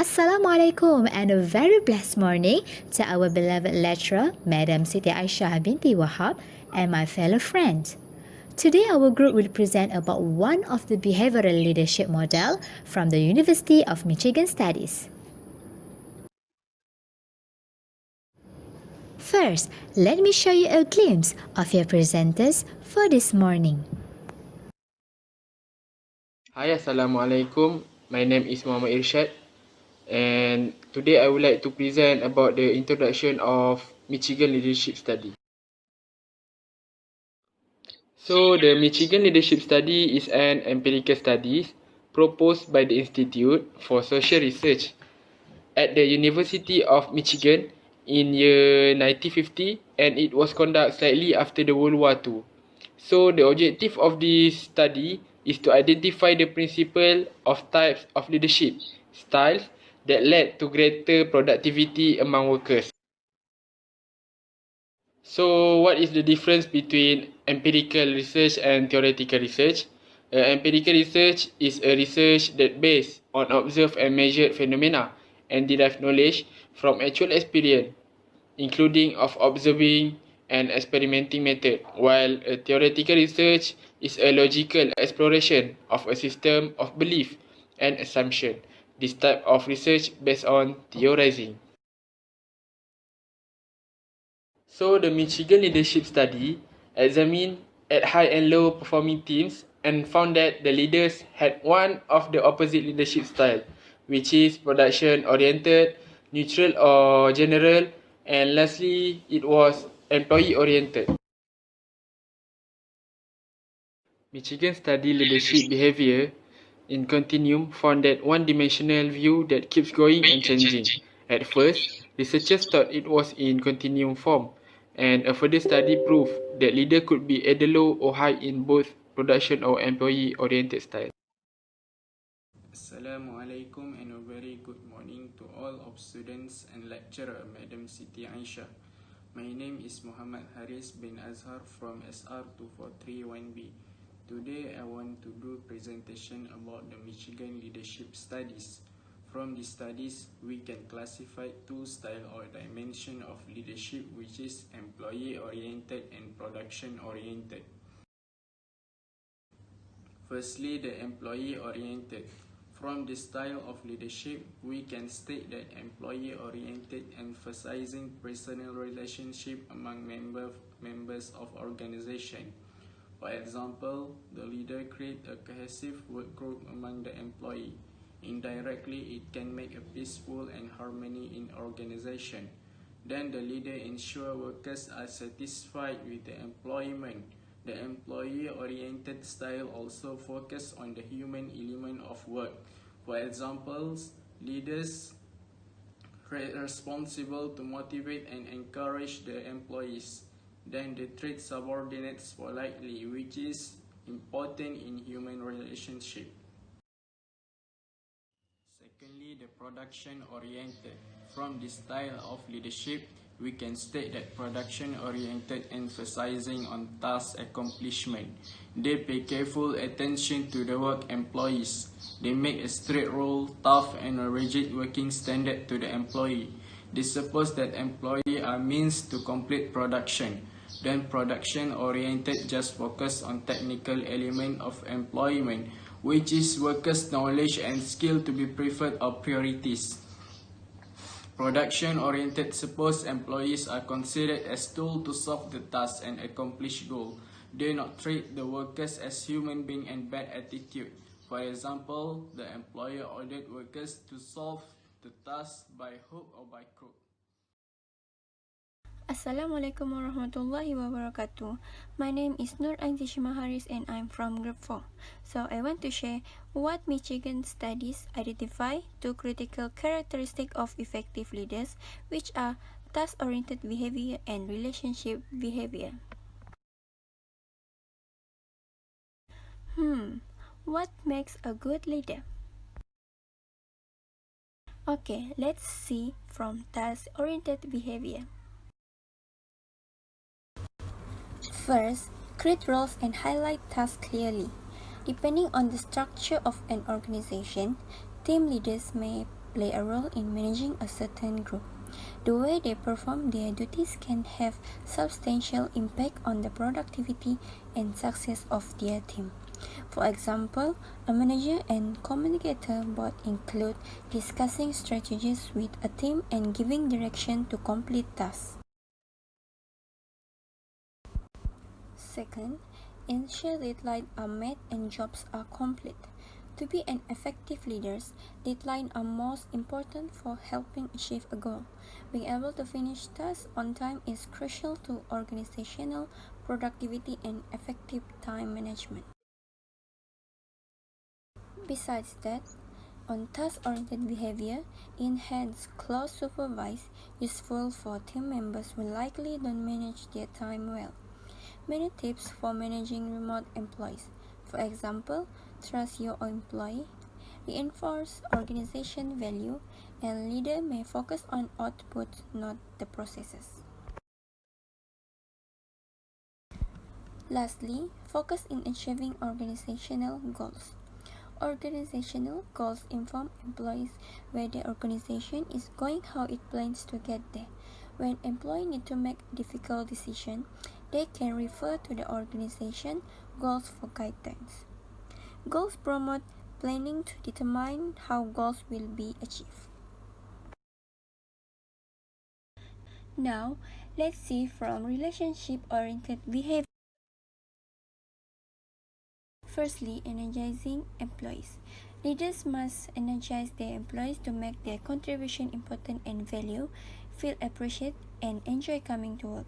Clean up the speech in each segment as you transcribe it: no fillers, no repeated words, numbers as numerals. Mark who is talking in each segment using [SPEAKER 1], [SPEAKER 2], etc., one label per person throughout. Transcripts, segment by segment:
[SPEAKER 1] Assalamualaikum and a very blessed morning to our beloved lecturer, Madam Siti Aisyah binti Wahab, and my fellow friends. Today our group will present about one of the behavioral leadership model from the University of Michigan Studies. First, let me show you a glimpse of your presenters for this morning.
[SPEAKER 2] Hi, Assalamualaikum. My name is Muhammad Irshad, and today I would like to present about the introduction of Michigan Leadership Study. So, the Michigan Leadership Study is an empirical study proposed by the Institute for Social Research at the University of Michigan in year 1950, and it was conducted slightly after the World War II. So the objective of this study is to identify the principle of types of leadership styles that led to greater productivity among workers. So what is the difference between empirical research and theoretical research? Empirical research is a research that based on observed and measured phenomena and derive knowledge from actual experience, including of observing and experimenting method, while a theoretical research is a logical exploration of a system of belief and assumption. This type of research based on theorizing. So the Michigan Leadership Study examined at high and low performing teams and found that the leaders had one of the opposite leadership style, which is production oriented, neutral or general, and lastly it was employee oriented. Michigan study leadership behavior in continuum found that one-dimensional view that keeps going and changing. At first, researchers thought it was in continuum form, and a further study proved that leader could be either low or high in both production or employee-oriented style.
[SPEAKER 3] Assalamualaikum and a very good morning to all of students and lecturer Madam Siti Aisyah. My name is Muhammad Haris bin Azhar from SR2431B. Today I want to do presentation about the Michigan Leadership Studies. From the studies, we can classify two style or dimension of leadership, which is employee-oriented and production-oriented. Firstly, the employee-oriented. From the style of leadership, we can state that employee-oriented emphasizing personal relationship among members of organization. For example, the leader creates a cohesive work group among the employee. Indirectly, it can make a peaceful and harmony in organization. Then the leader ensures workers are satisfied with the employment. The employee-oriented style also focuses on the human element of work. For example, leaders responsible to motivate and encourage the employees. Then they treat subordinates politely, which is important in human relationship. Secondly, the production-oriented. From this style of leadership, we can state that production-oriented emphasizing on task accomplishment. They pay careful attention to the work employees. They make a straight rule, tough and a rigid working standard to the employee. They suppose that employees are means to complete production. Then production-oriented just focus on technical element of employment, which is workers' knowledge and skill to be preferred or priorities. Production-oriented suppose employees are considered as tools to solve the task and accomplish goal. They not treat the workers as human beings and bad attitude. For example, the employer ordered workers to solve the task by hook or by crook.
[SPEAKER 4] Assalamualaikum warahmatullahi wabarakatuh. My name is Nur Aizishma Haris and I'm from Group 4. So I want to share what Michigan studies identify two critical characteristics of effective leaders, which are task-oriented behavior and relationship behavior. What makes a good leader? Okay, let's see from task-oriented behavior. First, create roles and highlight tasks clearly. Depending on the structure of an organization, team leaders may play a role in managing a certain group. The way they perform their duties can have substantial impact on the productivity and success of their team. For example, a manager and communicator both include discussing strategies with a team and giving direction to complete tasks. Second, ensure deadlines are met and jobs are complete. To be an effective leader, deadlines are most important for helping achieve a goal. Being able to finish tasks on time is crucial to organizational productivity and effective time management. Besides that, on task-oriented behavior, enhanced close supervise useful for team members who likely don't manage their time well. Many tips for managing remote employees. For example, trust your employee, reinforce organization value, and leader may focus on output, not the processes. Lastly, focus in achieving organizational goals. Organizational goals inform employees where the organization is going, how it plans to get there. When employees need to make difficult decisions, they can refer to the organization goals for guidance. Goals promote planning to determine how goals will be achieved. Now, let's see from relationship-oriented behavior. Firstly, energizing employees. Leaders must energize their employees to make their contribution important and valued, feel appreciated, and enjoy coming to work.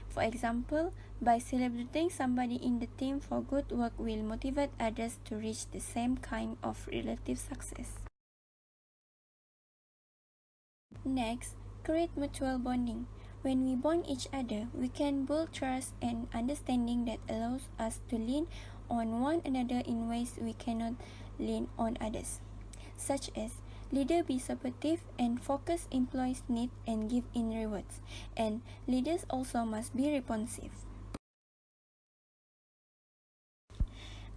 [SPEAKER 4] For example, by celebrating somebody in the team for good work will motivate others to reach the same kind of relative success. Next, create mutual bonding. When we bond each other, we can build trust and understanding that allows us to lean on one another in ways we cannot lean on others, such as leader be supportive and focus employees' needs and give in rewards, and leaders also must be responsive.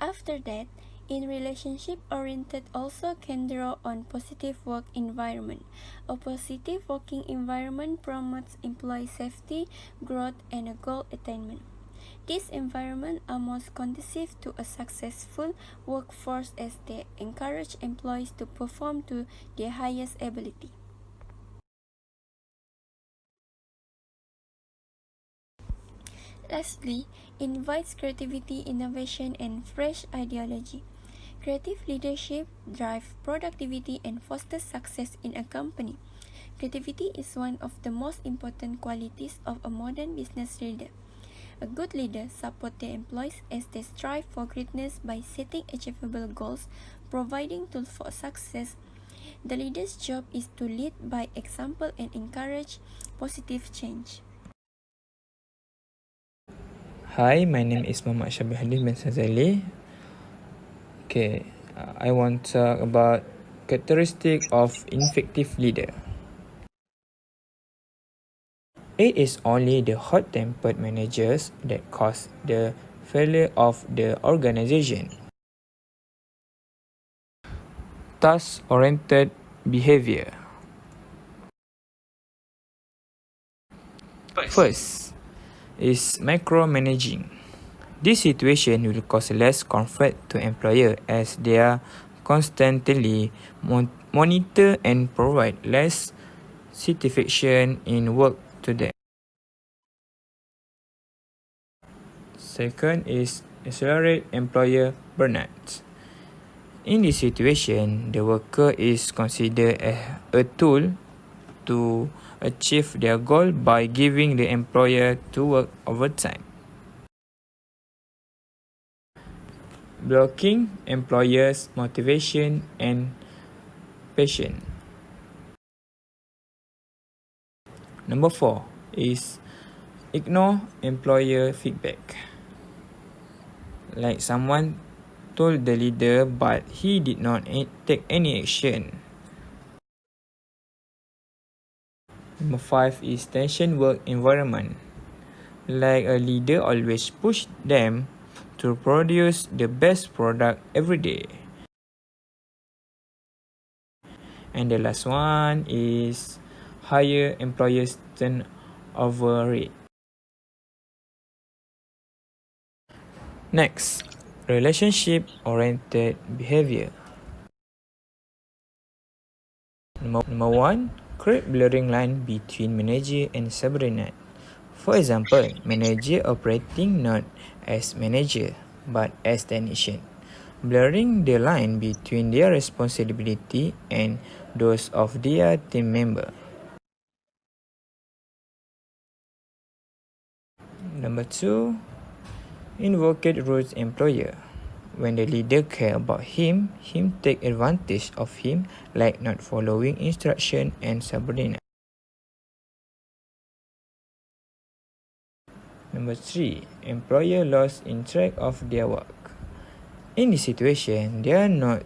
[SPEAKER 4] After that, in relationship-oriented also can draw on positive work environment. A positive working environment promotes employee safety, growth, and a goal attainment. These environments are most conducive to a successful workforce as they encourage employees to perform to their highest ability. Lastly, invites creativity, innovation, and fresh ideology. Creative leadership drives productivity and fosters success in a company. Creativity is one of the most important qualities of a modern business leader. A good leader supports their employees as they strive for greatness by setting achievable goals, providing tools for success. The leader's job is to lead by example and encourage positive change.
[SPEAKER 5] Hi, my name is Muhammad Syabihuddin bin Sazali. Okay, I want to talk about characteristic of ineffective leader. It is only the hot-tempered managers that cause the failure of the organization. Task-oriented behavior. First is micromanaging. This situation will cause less comfort to employer as they are constantly monitor and provide less satisfaction in work to them. Second is accelerate employer burnout. In this situation, the worker is considered a tool to achieve their goal by giving the employer to work overtime. Blocking employers' motivation and passion. Number 4 is ignore employer feedback. Like someone told the leader but he did not take any action. Number 5 is tension work environment. Like a leader always push them to produce the best product every day. And the last one is higher employers turnover rate. Next, relationship-oriented behavior. Number one, create blurring line between manager and subordinate. For example, manager operating not as manager but as technician, blurring the line between their responsibility and those of their team member. Number two, invoke rules employer. When the leader care about him take advantage of him, like not following instruction and subordinate. Number three, employer lost in track of their work. In this situation, they are not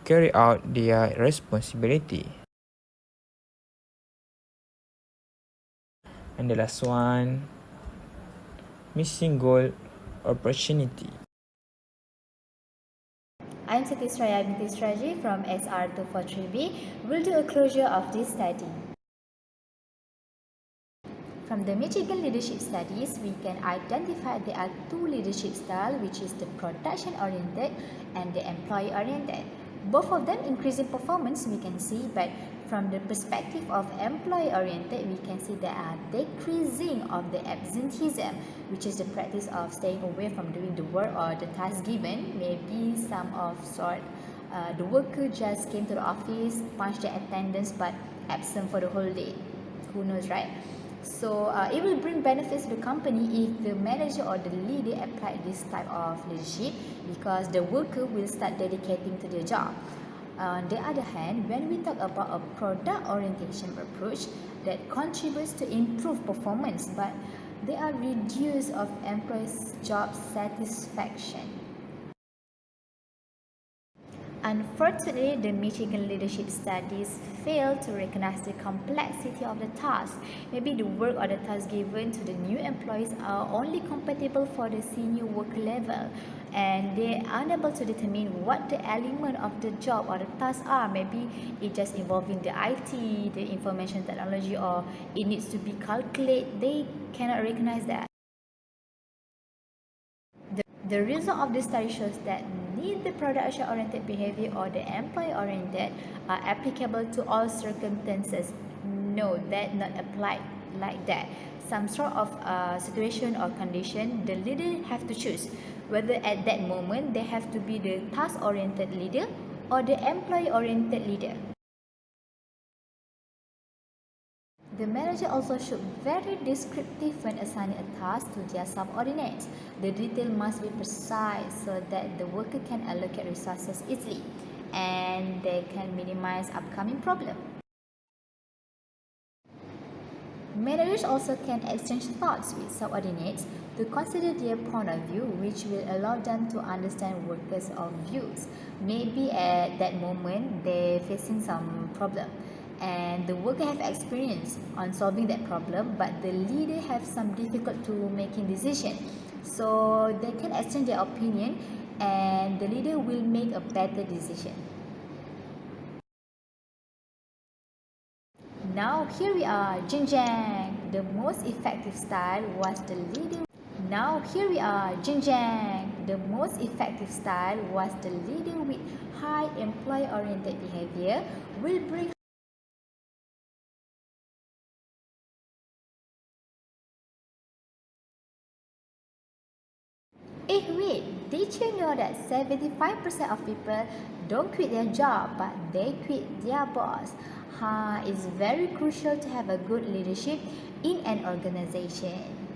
[SPEAKER 5] carry out their responsibility. And the last one, missing goal opportunity.
[SPEAKER 1] I'm Siti Sraya binti Strategy from SR243B. We'll do a closure of this study. From the Michigan Leadership Studies, we can identify there are two leadership styles, which is the production-oriented and the employee-oriented. Both of them increasing performance, we can see, but from the perspective of employee-oriented, we can see there are decreasing of the absenteeism, which is the practice of staying away from doing the work or the task given. Maybe some of sort, the worker just came to the office, punched the attendance, but absent for the whole day. Who knows, right? So it will bring benefits to the company if the manager or the leader apply this type of leadership, because the worker will start dedicating to their job. On the other hand, when we talk about a product orientation approach that contributes to improve performance, but they are reduced of employees' job satisfaction. Unfortunately, the Michigan Leadership Studies fail to recognize the complexity of the task. Maybe the work or the task given to the new employees are only compatible for the senior worker level, and they are unable to determine what the element of the job or the task are. Maybe it just involving the IT, the information technology, or it needs to be calculated. They cannot recognize that. The result of this study shows that neither production-oriented behavior or the employee-oriented are applicable to all circumstances. No, that not applied like that. Some sort of situation or condition, the leader have to choose whether at that moment they have to be the task-oriented leader or the employee-oriented leader. The manager also should be very descriptive when assigning a task to their subordinates. The detail must be precise so that the worker can allocate resources easily and they can minimize upcoming problems. Managers also can exchange thoughts with subordinates to consider their point of view, which will allow them to understand workers' views. Maybe at that moment they're facing some problem, and the worker have experience on solving that problem, but the leader have some difficult to making decision. So they can exchange their opinion and the leader will make a better decision. Now here we are, Jing Jang. The most effective style was the leader. Now here we are, Jing Jang. The most effective style was the leader with high employee-oriented behavior will bring. Wait, did you know that 75% of people don't quit their job but they quit their boss? It's very crucial to have a good leadership in an organization.